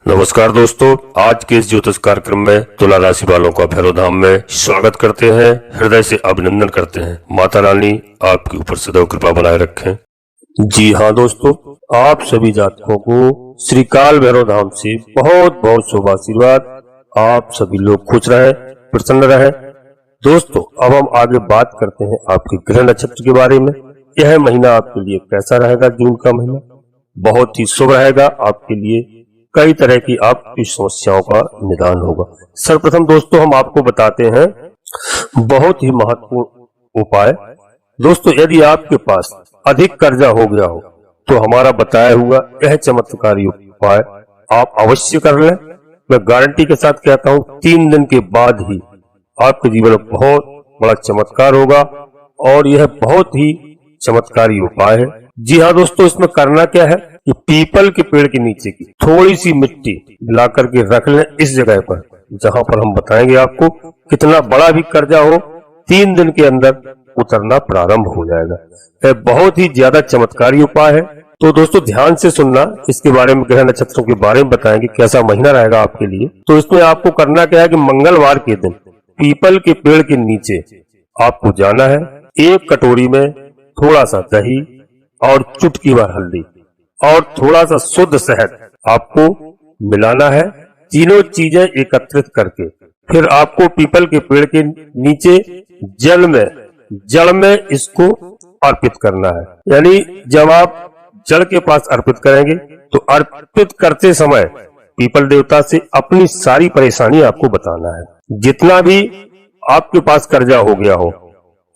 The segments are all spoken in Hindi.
नमस्कार दोस्तों, आज के इस ज्योतिष कार्यक्रम में तुला राशि वालों का भैरवधाम में स्वागत करते हैं। हृदय से अभिनंदन करते हैं। माता रानी आपके ऊपर सदैव कृपा बनाए रखें। जी हाँ दोस्तों, आप सभी जातकों को श्री काल भैरवधाम से बहुत बहुत शुभ आशीर्वाद। आप सभी लोग खुश रहे, प्रसन्न रहे। दोस्तों, अब हम आगे बात करते हैं आपके ग्रह नक्षत्र के बारे में। यह महीना आपके लिए कैसा रहेगा? जून का महीना बहुत ही शुभ रहेगा आपके लिए। कई तरह की आपकी समस्याओं का निदान होगा। सर्वप्रथम दोस्तों, हम आपको बताते हैं बहुत ही महत्वपूर्ण उपाय। दोस्तों, यदि आपके पास अधिक कर्जा हो गया हो तो हमारा बताया हुआ यह चमत्कारी उपाय आप अवश्य कर लें। मैं गारंटी के साथ कहता हूँ 3 दिन के बाद ही आपके जीवन में बहुत बड़ा चमत्कार होगा और यह बहुत ही चमत्कारी उपाय है। जी हाँ दोस्तों, इसमें करना क्या है कि पीपल के पेड़ के नीचे की थोड़ी सी मिट्टी मिला करके रख लें इस जगह पर जहां पर हम बताएंगे आपको। कितना बड़ा भी कर्जा हो 3 दिन के अंदर उतरना प्रारंभ हो जाएगा। यह बहुत ही ज्यादा चमत्कारी उपाय है। तो दोस्तों ध्यान से सुनना, इसके बारे में ग्रह नक्षत्रों के बारे में बताएंगे कैसा महीना रहेगा आपके लिए। तो इसमें आपको करना क्या है कि मंगलवार के दिन पीपल के पेड़ के नीचे आपको जाना है। 1 कटोरी में थोड़ा सा दही और चुटकी भर हल्दी और थोड़ा सा शुद्ध शहद आपको मिलाना है। तीनों चीजें एकत्रित करके फिर आपको पीपल के पेड़ के नीचे जड़ में इसको अर्पित करना है। यानी जब आप जड़ के पास अर्पित करेंगे तो अर्पित करते समय पीपल देवता से अपनी सारी परेशानी आपको बताना है। जितना भी आपके पास कर्जा हो गया हो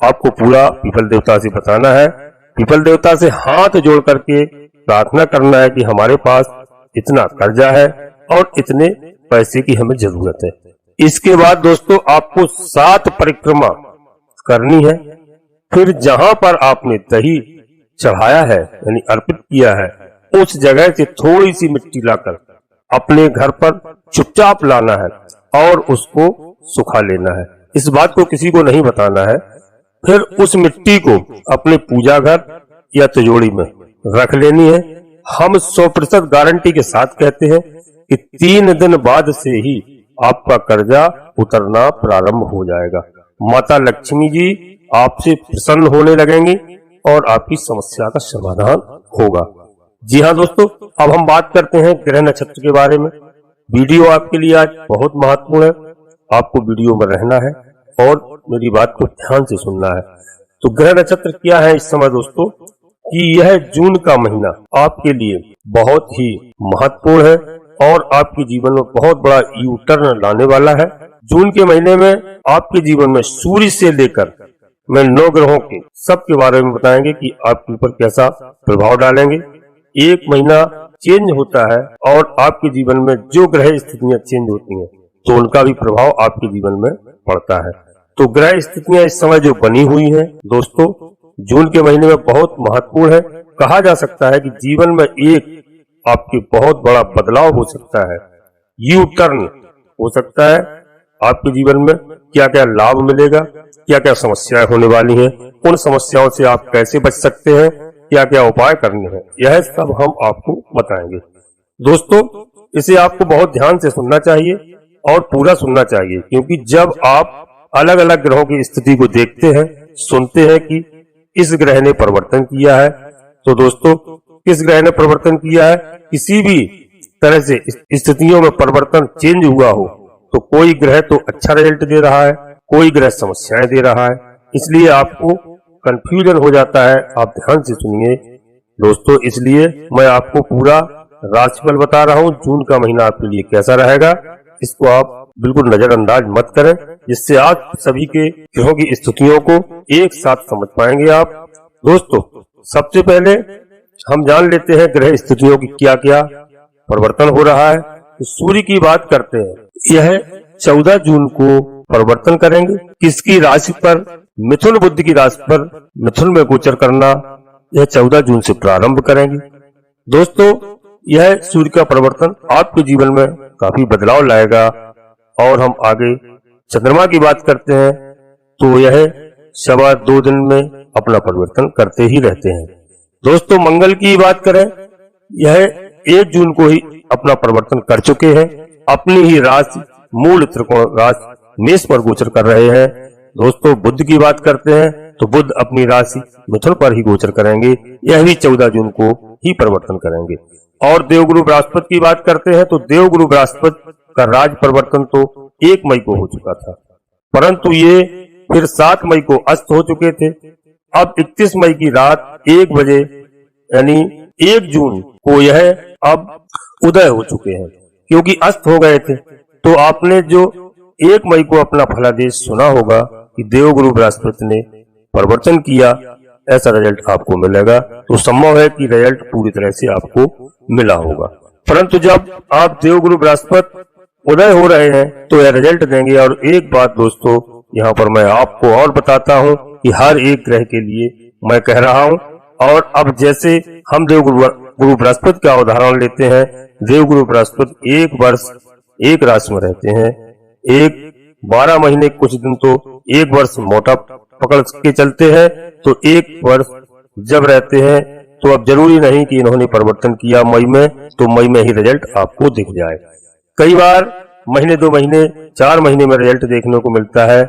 आपको पूरा पीपल देवता से बताना है। पीपल देवता से हाथ जोड़ करके प्रार्थना करना है कि हमारे पास इतना कर्जा है और इतने पैसे की हमें जरूरत है। इसके बाद दोस्तों आपको 7 परिक्रमा करनी है। फिर जहां पर आपने दही चढ़ाया है यानी अर्पित किया है उस जगह से थोड़ी सी मिट्टी लाकर अपने घर पर चुपचाप लाना है और उसको सुखा लेना है। इस बात को किसी को नहीं बताना है। फिर उस मिट्टी को अपने पूजा घर या तिजोरी में रख लेनी है। हम 100% गारंटी के साथ कहते हैं कि 3 दिन बाद से ही आपका कर्जा उतरना प्रारंभ हो जाएगा। माता लक्ष्मी जी आपसे प्रसन्न होने लगेंगी और आपकी समस्या का समाधान होगा। जी हाँ दोस्तों, अब हम बात करते हैं ग्रह नक्षत्र के बारे में। वीडियो आपके लिए आज बहुत महत्वपूर्ण है। आपको वीडियो में रहना है और मेरी बात को ध्यान से सुनना है। तो ग्रह नक्षत्र क्या है इस समय दोस्तों कि यह जून का महीना आपके लिए बहुत ही महत्वपूर्ण है और आपके जीवन में बहुत बड़ा यू टर्न लाने वाला है। जून के महीने में आपके जीवन में सूर्य से लेकर मैं 9 ग्रहों के सबके बारे में बताएंगे कि आपके ऊपर कैसा प्रभाव डालेंगे। एक महीना चेंज होता है और आपके जीवन में जो ग्रह स्थितियां चेंज होती हैं तो उनका भी प्रभाव आपके जीवन में पड़ता है। तो ग्रह स्थितियां इस समय जो बनी हुई हैं दोस्तों जून के महीने में बहुत महत्वपूर्ण है। कहा जा सकता है कि जीवन में एक आपके बहुत बड़ा बदलाव हो सकता है, यू टर्न हो सकता है। आपके जीवन में क्या क्या लाभ मिलेगा, क्या क्या समस्याएं होने वाली हैं, उन समस्याओं से आप कैसे बच सकते हैं, क्या क्या उपाय करने हैं, यह सब हम आपको बताएंगे। दोस्तों इसे आपको बहुत ध्यान से सुनना चाहिए और पूरा सुनना चाहिए, क्योंकि जब आप अलग अलग ग्रहों की स्थिति को देखते हैं, सुनते हैं कि इस ग्रह ने परिवर्तन किया है, तो दोस्तों किस ग्रह ने परिवर्तन किया है, किसी भी तरह से स्थितियों में परिवर्तन चेंज हुआ हो तो कोई ग्रह तो अच्छा रिजल्ट दे रहा है, कोई ग्रह समस्याएं दे रहा है, इसलिए आपको कंफ्यूजन हो जाता है। आप ध्यान से सुनिए दोस्तों, इसलिए मैं आपको पूरा राशिफल बता रहा हूँ। जून का महीना आपके लिए कैसा रहेगा इसको आप बिल्कुल नजरअंदाज मत करें, जिससे आप सभी के ग्रहों की स्थितियों को एक साथ समझ पाएंगे आप। दोस्तों सबसे पहले हम जान लेते हैं ग्रह स्थितियों की क्या क्या परिवर्तन हो रहा है। तो सूर्य की बात करते हैं, यह 14 जून को परिवर्तन करेंगे। किसकी राशि पर? मिथुन बुध की राशि पर मिथुन में गोचर करना यह 14 जून से प्रारंभ करेंगे। दोस्तों यह सूर्य का परिवर्तन आपके जीवन में काफी बदलाव लाएगा। और हम आगे चंद्रमा की बात करते हैं तो यह 2.25 दिन में अपना परिवर्तन करते ही रहते हैं। दोस्तों मंगल की बात करें, यह 1 जून को ही अपना परिवर्तन कर चुके हैं, अपनी ही राशि मूल त्रिकोण राशि मेष पर गोचर कर रहे हैं। दोस्तों बुध की बात करते हैं तो बुध अपनी राशि मिथुन पर ही गोचर करेंगे, यह भी 14 जून को ही परिवर्तन करेंगे। और देवगुरु बृहस्पति की बात करते हैं तो देवगुरु बृहस्पति का राज परिवर्तन तो 1 मई को हो चुका था, परंतु ये फिर 7 मई को अस्त हो चुके थे। अब 31 मई की रात 1 बजे यानी 1 जून को यह अब उदय हो चुके हैं, क्योंकि अस्त हो गए थे। तो आपने जो 1 मई को अपना फलादेश सुना होगा कि देवगुरु बृहस्पति ने परिवर्तन किया, ऐसा रिजल्ट आपको मिलेगा। तो संभव है कि रिजल्ट पूरी तरह से आपको मिला होगा, परंतु जब आप देवगुरु बृहस्पति उदय हो रहे हैं तो यह रिजल्ट देंगे। और एक बात दोस्तों यहाँ पर मैं आपको और बताता हूँ कि हर एक ग्रह के लिए मैं कह रहा हूँ। और अब जैसे हम देवगुरु बृहस्पति का उदाहरण लेते हैं, देवगुरु बृहस्पति 1 वर्ष 1 राशि में रहते हैं, 12 महीने कुछ दिन तो 1 वर्ष मोटा पकड़ के चलते हैं, तो 1 वर्ष जब रहते हैं तो अब जरूरी नहीं कि इन्होंने परिवर्तन किया मई में, तो मई में ही रिजल्ट आपको दिख जाए। कई बार महीने 2 महीने 4 महीने में रिजल्ट देखने को मिलता है।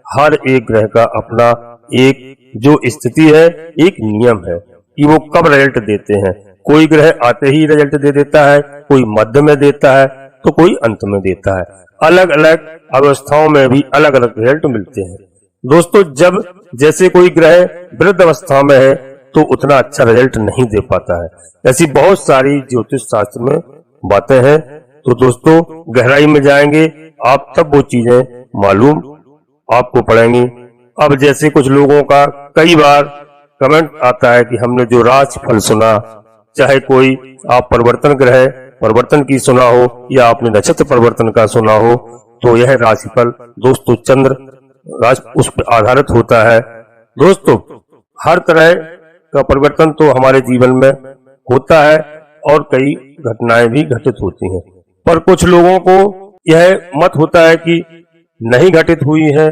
हर एक ग्रह का अपना एक जो स्थिति है, एक नियम है कि वो कब रिजल्ट देते हैं। कोई ग्रह आते ही रिजल्ट दे देता है, कोई मध्य में देता है, तो कोई अंत में देता है। अलग अलग अवस्थाओं में भी अलग अलग रिजल्ट मिलते हैं। दोस्तों जब जैसे कोई ग्रह वृद्ध अवस्था में है तो उतना अच्छा रिजल्ट नहीं दे पाता है। ऐसी बहुत सारी ज्योतिष शास्त्र में बातें हैं, तो दोस्तों गहराई में जाएंगे आप तब वो चीजें मालूम आपको पड़ेंगी। अब जैसे कुछ लोगों का कई बार कमेंट आता है कि हमने जो राशि फल सुना, चाहे कोई आप परिवर्तन ग्रह परिवर्तन की सुना हो या आपने नक्षत्र परिवर्तन का सुना हो, तो यह राशिफल दोस्तों चंद्र राशि उस पर आधारित होता है। दोस्तों हर तरह का परिवर्तन तो हमारे जीवन में होता है और कई घटनाएं भी घटित होती हैं, पर कुछ लोगों को यह मत होता है कि नहीं घटित हुई है,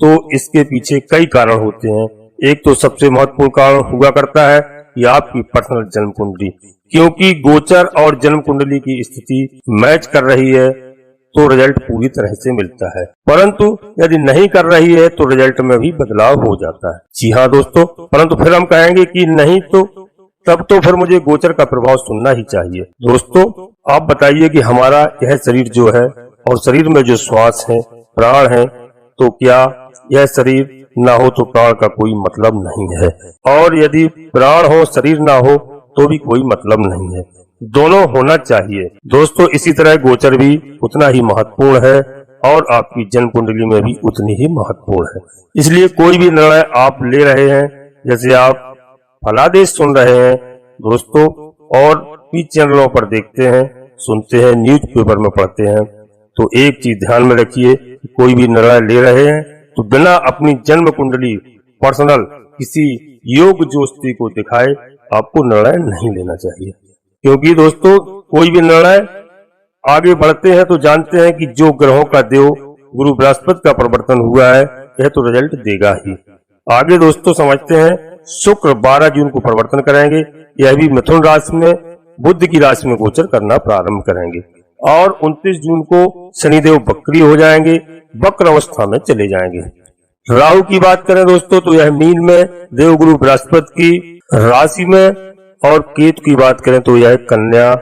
तो इसके पीछे कई कारण होते हैं। एक तो सबसे महत्वपूर्ण कारण हुआ करता है कि आपकी पर्सनल जन्म कुंडली, क्योंकि गोचर और जन्म कुंडली की स्थिति मैच कर रही है तो रिजल्ट पूरी तरह से मिलता है, परंतु यदि नहीं कर रही है तो रिजल्ट में भी बदलाव हो जाता है। जी हाँ दोस्तों, परंतु फिर हम कहेंगे कि नहीं तो तब तो फिर मुझे गोचर का प्रभाव सुनना ही चाहिए। दोस्तों आप बताइए कि हमारा यह शरीर जो है और शरीर में जो श्वास है, प्राण है, तो क्या यह शरीर ना हो तो प्राण का कोई मतलब नहीं है, और यदि प्राण हो शरीर ना हो तो भी कोई मतलब नहीं है। दोनों होना चाहिए। दोस्तों इसी तरह गोचर भी उतना ही महत्वपूर्ण है और आपकी जन्म कुंडली में भी उतनी ही महत्वपूर्ण है। इसलिए कोई भी निर्णय आप ले रहे हैं, जैसे आप फलादेश सुन रहे हैं दोस्तों, और भी चैनलों पर देखते हैं, सुनते हैं, न्यूज़पेपर में पढ़ते हैं, तो एक चीज ध्यान में रखिए, कोई भी निर्णय ले रहे हैं तो बिना अपनी जन्म कुंडली पर्सनल किसी योग ज्योतिषी को दिखाए आपको निर्णय नहीं लेना चाहिए। क्योंकि दोस्तों कोई भी निर्णय आगे बढ़ते हैं तो जानते हैं कि जो ग्रहों का देव गुरु बृहस्पति का परिवर्तन हुआ है यह तो रिजल्ट देगा ही। आगे दोस्तों समझते हैं, शुक्र 12 जून को परिवर्तन करेंगे, यह भी मिथुन राशि में बुध की राशि में गोचर करना प्रारंभ करेंगे, और 29 जून को शनिदेव वक्री हो जाएंगे, वक्र अवस्था में चले जाएंगे। राहु की बात करें दोस्तों तो यह मीन में देवगुरु बृहस्पति की राशि में, और केतु की बात करें तो यह कन्या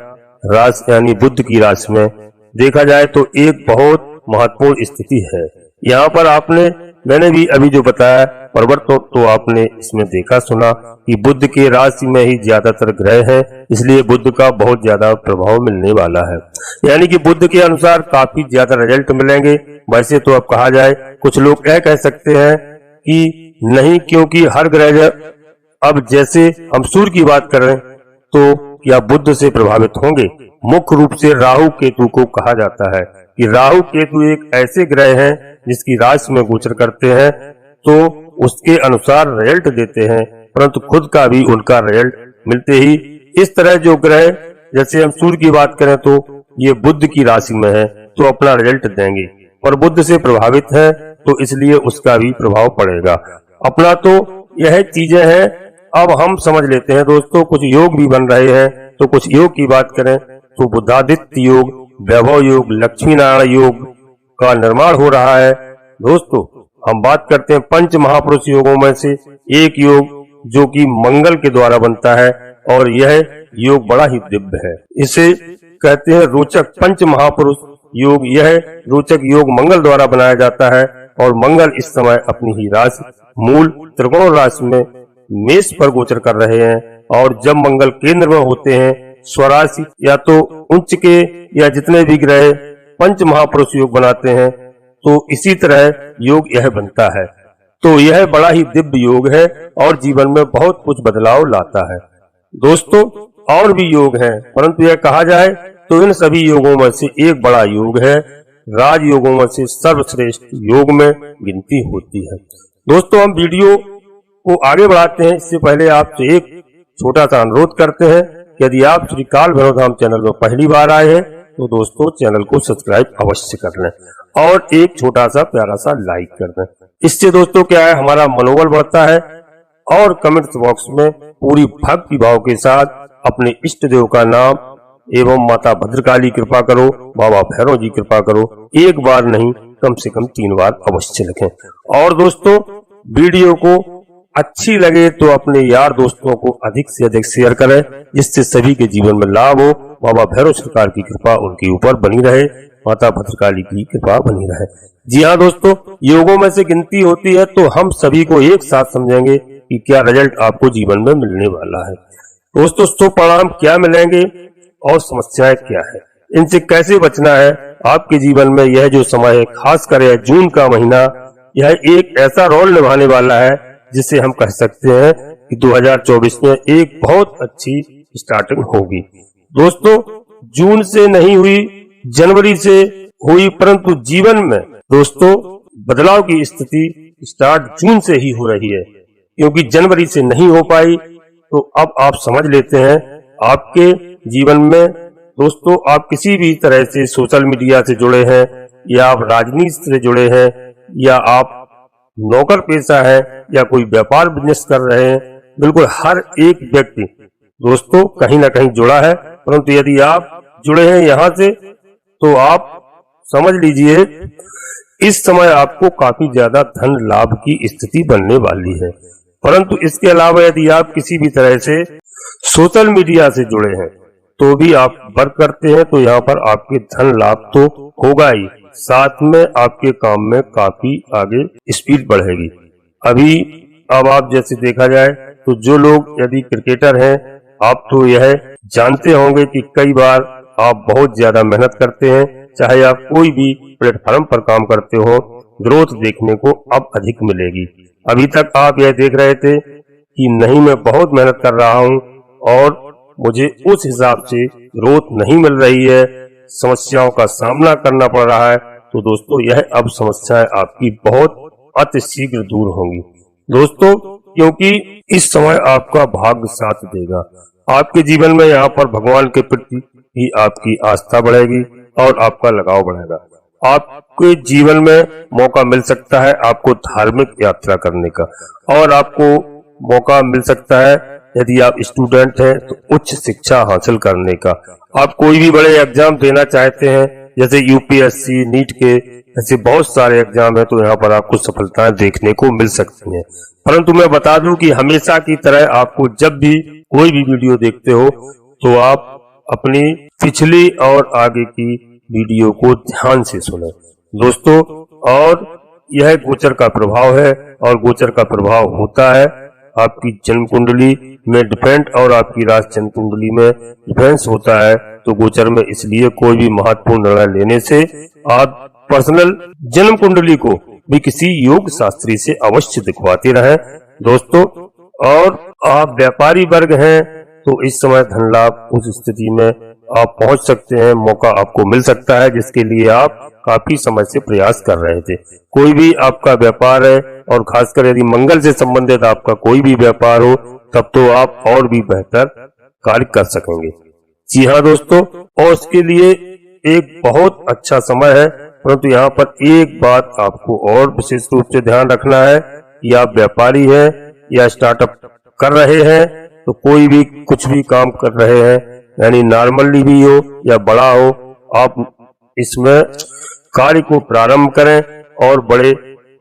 राशि यानी बुध की राशि में। देखा जाए तो एक बहुत महत्वपूर्ण स्थिति है यहाँ पर। मैंने भी अभी जो बताया परिवर्तन तो आपने इसमें देखा सुना कि बुध के राशि में ही ज्यादातर ग्रह हैं, इसलिए बुध का बहुत ज्यादा प्रभाव मिलने वाला है, यानी कि बुध के अनुसार काफी ज्यादा रिजल्ट मिलेंगे। वैसे तो अब कहा जाए, कुछ लोग यह कह सकते हैं कि नहीं, क्योंकि हर ग्रह, अब जैसे हम सूर्य की बात करें तो क्या बुध से प्रभावित होंगे? मुख्य रूप से राहु केतु को कहा जाता है कि राहु केतु एक ऐसे ग्रह हैं जिसकी राशि में गोचर करते हैं तो उसके अनुसार रिजल्ट देते हैं, परंतु खुद का भी उनका रिजल्ट मिलते ही। इस तरह जो ग्रह, जैसे हम सूर्य की बात करें तो ये बुध की राशि में है तो अपना रिजल्ट देंगे, पर बुध से प्रभावित है तो इसलिए उसका भी प्रभाव पड़ेगा। अपना तो यह चीजें हैं। अब हम समझ लेते हैं दोस्तों, कुछ योग भी बन रहे हैं, तो कुछ योग की बात करें तो बुधादित्य योग, वैभव योग, लक्ष्मी नारायण योग का निर्माण हो रहा है। दोस्तों हम बात करते हैं पंच महापुरुष योगों में से एक योग जो कि मंगल के द्वारा बनता है और यह योग बड़ा ही दिव्य है। इसे कहते हैं रोचक पंच महापुरुष योग। यह रोचक योग मंगल द्वारा बनाया जाता है और मंगल इस समय अपनी ही राशि मूल त्रिकोण राशि में मेष पर गोचर कर रहे हैं। और जब मंगल केंद्र में होते हैं स्वराशि या तो उच्च के या जितने भी ग्रह पंच महापुरुष योग बनाते हैं, तो इसी तरह योग यह बनता है। तो यह बड़ा ही दिव्य योग है और जीवन में बहुत कुछ बदलाव लाता है। दोस्तों और भी योग हैं, परंतु यह कहा जाए तो इन सभी योगों में से एक बड़ा योग है, राज योगों में से सर्वश्रेष्ठ योग में गिनती होती है। दोस्तों हम वीडियो को आगे बढ़ाते हैं, इससे पहले आपसे एक छोटा सा अनुरोध करते हैं। यदि आप श्री काल भैरव धाम चैनल में पहली बार आए हैं तो दोस्तों चैनल को सब्सक्राइब अवश्य कर लें और एक छोटा सा प्यारा सा लाइक कर दें। इससे दोस्तों क्या है, हमारा मनोबल बढ़ता है। और कमेंट बॉक्स में पूरी भक्ति भाव के साथ अपने इष्ट देव का नाम एवं माता भद्रकाली कृपा करो, बाबा भैरव जी कृपा करो, एक बार नहीं कम से कम 3 बार अवश्य लिखें। और दोस्तों वीडियो को अच्छी लगे तो अपने यार दोस्तों को अधिक से अधिक शेयर करें, जिससे सभी के जीवन में लाभ हो। बाबा भैरव सरकार की कृपा उनके ऊपर बनी रहे, माता भद्रकाली की कृपा बनी रहे। जी हाँ दोस्तों, योगों में से गिनती होती है तो हम सभी को एक साथ समझेंगे कि क्या रिजल्ट आपको जीवन में मिलने वाला है। दोस्तों शुभ परिणाम क्या मिलेंगे और समस्याएं क्या है, इनसे कैसे बचना है आपके जीवन में। यह जो समय है, खासकर यह जून का महीना, यह एक ऐसा रोल निभाने वाला है जिसे हम कह सकते हैं कि 2024 में एक बहुत अच्छी स्टार्टिंग होगी। दोस्तों जून से नहीं हुई, जनवरी से हुई, परंतु जीवन में दोस्तों बदलाव की स्थिति स्टार्ट जून से ही हो रही है, क्योंकि जनवरी से नहीं हो पाई। तो अब आप समझ लेते हैं आपके जीवन में दोस्तों, आप किसी भी तरह से सोशल मीडिया से जुड़े हैं या आप राजनीति से जुड़े हैं या आप नौकर पेशा है या कोई व्यापार बिजनेस कर रहे हैं, बिल्कुल हर एक व्यक्ति दोस्तों कहीं ना कहीं जुड़ा है। परंतु यदि आप जुड़े हैं यहाँ से तो आप समझ लीजिए इस समय आपको काफी ज्यादा धन लाभ की स्थिति बनने वाली है। परंतु इसके अलावा यदि आप किसी भी तरह से सोशल मीडिया से जुड़े हैं तो भी आप वर्क करते हैं, तो यहाँ पर आपके धन लाभ तो होगा ही, साथ में आपके काम में काफी आगे स्पीड बढ़ेगी। अब आप जैसे देखा जाए तो जो लोग यदि क्रिकेटर हैं, आप तो यह जानते होंगे कि कई बार आप बहुत ज्यादा मेहनत करते हैं, चाहे आप कोई भी प्लेटफॉर्म पर काम करते हो, ग्रोथ देखने को अब अधिक मिलेगी। अभी तक आप यह देख रहे थे कि नहीं मैं बहुत मेहनत कर रहा हूं और मुझे उस हिसाब से ग्रोथ नहीं मिल रही है, समस्याओं का सामना करना पड़ रहा है। तो दोस्तों यह अब समस्याएं आपकी बहुत अति शीघ्र दूर होंगी दोस्तों, क्योंकि इस समय आपका भाग्य साथ देगा। आपके जीवन में यहाँ पर भगवान के प्रति ही आपकी आस्था बढ़ेगी और आपका लगाव बढ़ेगा। आपके जीवन में मौका मिल सकता है आपको धार्मिक यात्रा करने का, और आपको मौका मिल सकता है यदि आप स्टूडेंट हैं तो उच्च शिक्षा हासिल करने का। आप कोई भी बड़े एग्जाम देना चाहते हैं, जैसे यूपीएससी, नीट के ऐसे बहुत सारे एग्जाम है, तो यहाँ पर आपको सफलताएं देखने को मिल सकती हैं। परंतु मैं बता दूं कि हमेशा की तरह आपको जब भी कोई भी वीडियो देखते हो तो आप अपनी पिछली और आगे की वीडियो को ध्यान से सुने दोस्तों। और यह गोचर का प्रभाव है और गोचर का प्रभाव होता है आपकी जन्म कुंडली में डिपेंड और आपकी राशि जन्म कुंडली में डिफेंस होता है। तो गोचर में इसलिए कोई भी महत्वपूर्ण निर्णय लेने से आप पर्सनल जन्म कुंडली को भी किसी योग शास्त्री से अवश्य दिखवाते रहें दोस्तों। और आप व्यापारी वर्ग हैं तो इस समय धन लाभ उस स्थिति में आप पहुंच सकते हैं, मौका आपको मिल सकता है जिसके लिए आप काफी समय से प्रयास कर रहे थे। कोई भी आपका व्यापार है और खासकर यदि मंगल से संबंधित आपका कोई भी व्यापार हो, तब तो आप और भी बेहतर कार्य कर सकेंगे। जी हाँ दोस्तों, और उसके लिए एक बहुत अच्छा समय है। परंतु यहाँ पर एक बात आपको और विशेष रूप से ध्यान रखना है कि आप व्यापारी हैं या स्टार्टअप कर रहे हैं, तो कोई भी कुछ भी काम कर रहे हैं यानी नॉर्मली भी हो या बड़ा हो, आप इसमें कार्य को प्रारंभ करें और बड़े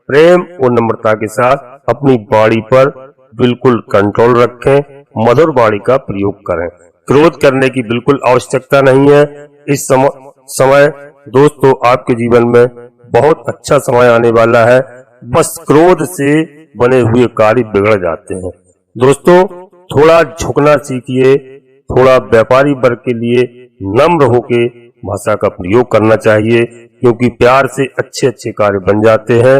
प्रेम और नम्रता के साथ अपनी वाणी पर बिल्कुल कंट्रोल रखें, मधुर वाणी का प्रयोग करें। क्रोध करने की बिल्कुल आवश्यकता नहीं है। इस समय दोस्तों आपके जीवन में बहुत अच्छा समय आने वाला है, बस क्रोध से बने हुए कार्य बिगड़ जाते हैं। दोस्तों थोड़ा झुकना सीखिए, थोड़ा व्यापारी वर्ग के लिए नम्र होके भाषा का प्रयोग करना चाहिए, क्योंकि प्यार से अच्छे अच्छे कार्य बन जाते हैं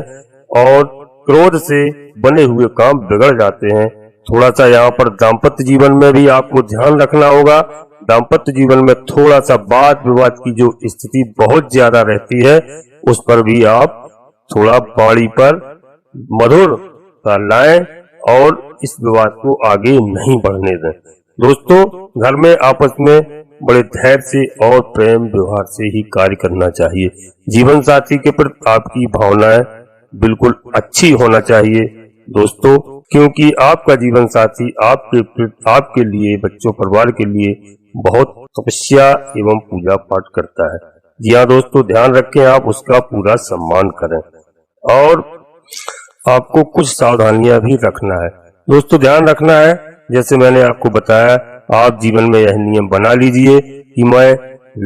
और क्रोध से बने हुए काम बिगड़ जाते हैं। थोड़ा सा यहाँ पर दाम्पत्य जीवन में भी आपको ध्यान रखना होगा। दाम्पत्य जीवन में थोड़ा सा वाद विवाद की जो स्थिति बहुत ज्यादा रहती है, उस पर भी आप थोड़ा वाणी पर मधुरता लाएं और इस विवाद को आगे नहीं बढ़ने दें। दोस्तों घर में आपस में बड़े धैर्य से और प्रेम व्यवहार से ही कार्य करना चाहिए। जीवन साथी के प्रति आपकी भावनाएं बिल्कुल अच्छी होना चाहिए दोस्तों, क्योंकि आपका जीवन साथी आपके लिए, बच्चों, परिवार के लिए बहुत तपस्या एवं पूजा पाठ करता है। जी हाँ दोस्तों, ध्यान रखें, आप उसका पूरा सम्मान करें और आपको कुछ सावधानियां भी रखना है। दोस्तों ध्यान रखना है, जैसे मैंने आपको बताया, आप जीवन में यह नियम बना लीजिए कि मैं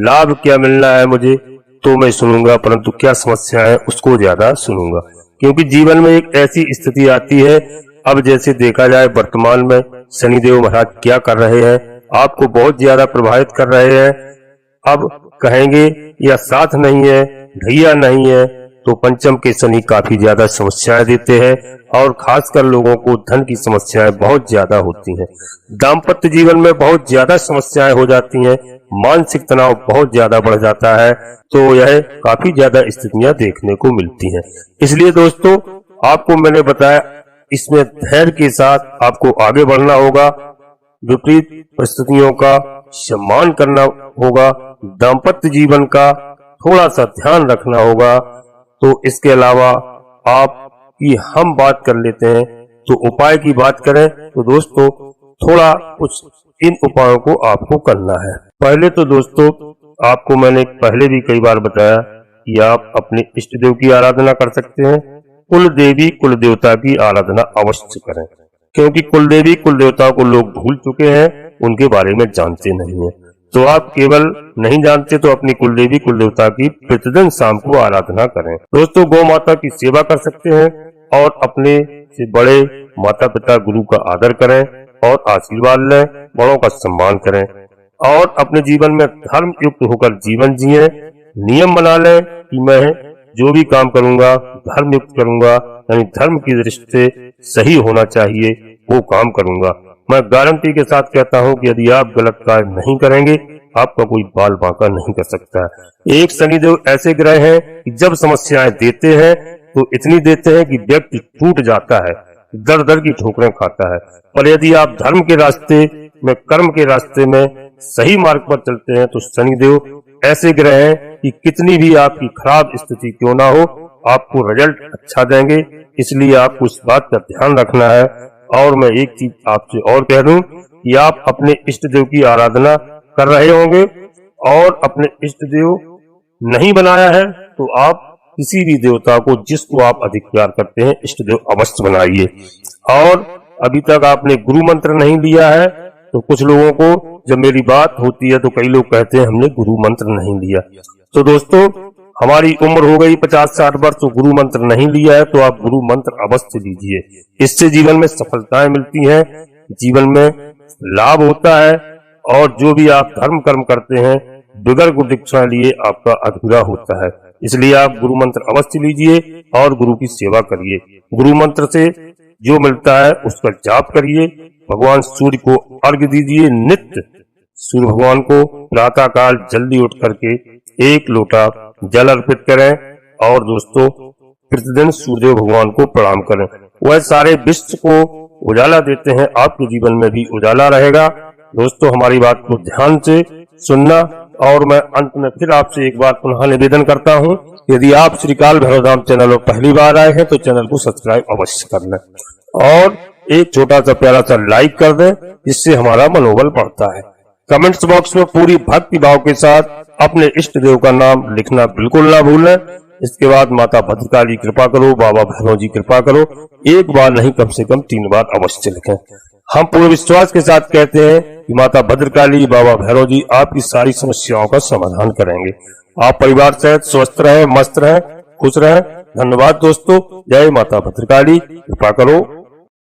लाभ क्या मिलना है मुझे तो मैं सुनूंगा, परंतु क्या समस्या है उसको ज्यादा सुनूंगा। क्योंकि जीवन में एक ऐसी स्थिति आती है, अब जैसे देखा जाए वर्तमान में शनिदेव महाराज क्या कर रहे हैं, आपको बहुत ज्यादा प्रभावित कर रहे हैं। अब कहेंगे या साथ नहीं है, ढैया नहीं है, तो पंचम के शनि काफी ज्यादा समस्याएं देते हैं और खासकर लोगों को धन की समस्याएं बहुत ज्यादा होती हैं। दाम्पत्य जीवन में बहुत ज्यादा समस्याएं हो जाती हैं, मानसिक तनाव बहुत ज्यादा बढ़ जाता है, तो यह काफी ज्यादा स्थितियां देखने को मिलती हैं। इसलिए दोस्तों आपको मैंने बताया, इसमें धैर्य के साथ आपको आगे बढ़ना होगा, विपरीत परिस्थितियों का सम्मान करना होगा, दाम्पत्य जीवन का थोड़ा सा ध्यान रखना होगा। तो इसके अलावा आप की हम बात कर लेते हैं, तो उपाय की बात करें तो दोस्तों थोड़ा कुछ इन उपायों को आपको करना है। पहले तो दोस्तों आपको मैंने पहले भी कई बार बताया कि आप अपने इष्ट देव की आराधना कर सकते हैं। कुल देवी कुल देवता की आराधना अवश्य करें, क्योंकि कुल देवी कुल देवता को लोग भूल चुके हैं, उनके बारे में जानते नहीं है। तो आप केवल नहीं जानते तो अपनी कुल देवी कुल देवता की प्रतिदिन शाम को आराधना करें। दोस्तों गौ माता की सेवा कर सकते हैं और अपने से बड़े माता पिता गुरु का आदर करें और आशीर्वाद लें, बड़ों का सम्मान करें और अपने जीवन में धर्म युक्त होकर जीवन जिए। नियम बना लें कि मैं जो भी काम करूंगा धर्म युक्त करूंगा, यानी धर्म की दृष्टि से सही होना चाहिए वो काम करूंगा। मैं गारंटी के साथ कहता हूं कि यदि आप गलत कार्य नहीं करेंगे आपका कोई बाल बांका नहीं कर सकता है। एक शनिदेव ऐसे ग्रह हैं कि जब समस्याएं देते हैं तो इतनी देते हैं कि व्यक्ति टूट जाता है, दर दर की ठोकरें खाता है। पर यदि आप धर्म के रास्ते में, कर्म के रास्ते में सही मार्ग पर चलते हैं तो शनिदेव ऐसे ग्रह हैं कि कितनी भी आपकी खराब स्थिति क्यों ना हो, आपको रिजल्ट अच्छा देंगे। इसलिए आपको इस बात का ध्यान रखना है। और मैं एक चीज आपसे और कह दूं कि आप अपने इष्ट देव की आराधना कर रहे होंगे और अपने इष्ट देव नहीं बनाया है तो आप किसी भी देवता को जिसको आप अधिक प्यार करते हैं इष्ट देव अवश्य बनाइए। और अभी तक आपने गुरु मंत्र नहीं लिया है तो कुछ लोगों को जब मेरी बात होती है तो कई लोग कहते हैं हमने गुरु मंत्र नहीं लिया। तो दोस्तों हमारी उम्र हो गई 50-60 वर्ष, तो गुरु मंत्र नहीं लिया है तो आप गुरु मंत्र अवश्य लीजिए। इससे जीवन में सफलताएं मिलती हैं, जीवन में लाभ होता है और जो भी आप धर्म कर्म करते हैं बगैर गुरु दीक्षा लिए आपका अधूरा होता है। इसलिए आप गुरु मंत्र अवश्य लीजिए और गुरु की सेवा करिए। गुरु मंत्र से जो मिलता है उसका जाप करिए। भगवान सूर्य को अर्घ्य दीजिए। नित्य सूर्य भगवान को प्रातः काल जल्दी उठ करके 1 लोटा जल अर्पित करें और दोस्तों प्रतिदिन सूर्यदेव भगवान को प्रणाम करें। वह सारे विश्व को उजाला देते हैं, आपके जीवन में भी उजाला रहेगा। दोस्तों हमारी बात को ध्यान से सुनना। और मैं अंत में फिर आपसे एक बार पुनः निवेदन करता हूं, यदि आप श्री काल भैरव धाम चैनल पर पहली बार आए हैं तो चैनल को सब्सक्राइब अवश्य कर लें और एक छोटा सा प्यारा सा लाइक कर दें, जिससे हमारा मनोबल बढ़ता है। कमेंट्स बॉक्स में पूरी भक्ति भाव के साथ अपने इष्ट देव का नाम लिखना बिल्कुल ना भूलें। इसके बाद माता भद्रकाली कृपा करो, बाबा भैरव जी कृपा करो, एक बार नहीं कम से कम 3 बार अवश्य लिखें। हम पूरे विश्वास के साथ कहते हैं कि माता भद्रकाली, बाबा भैरव जी आपकी सारी समस्याओं का समाधान करेंगे। आप परिवार सहित स्वस्थ रहें, मस्त रहें, खुश रहें। धन्यवाद दोस्तों। जय माता भद्रकाली, कृपा करो।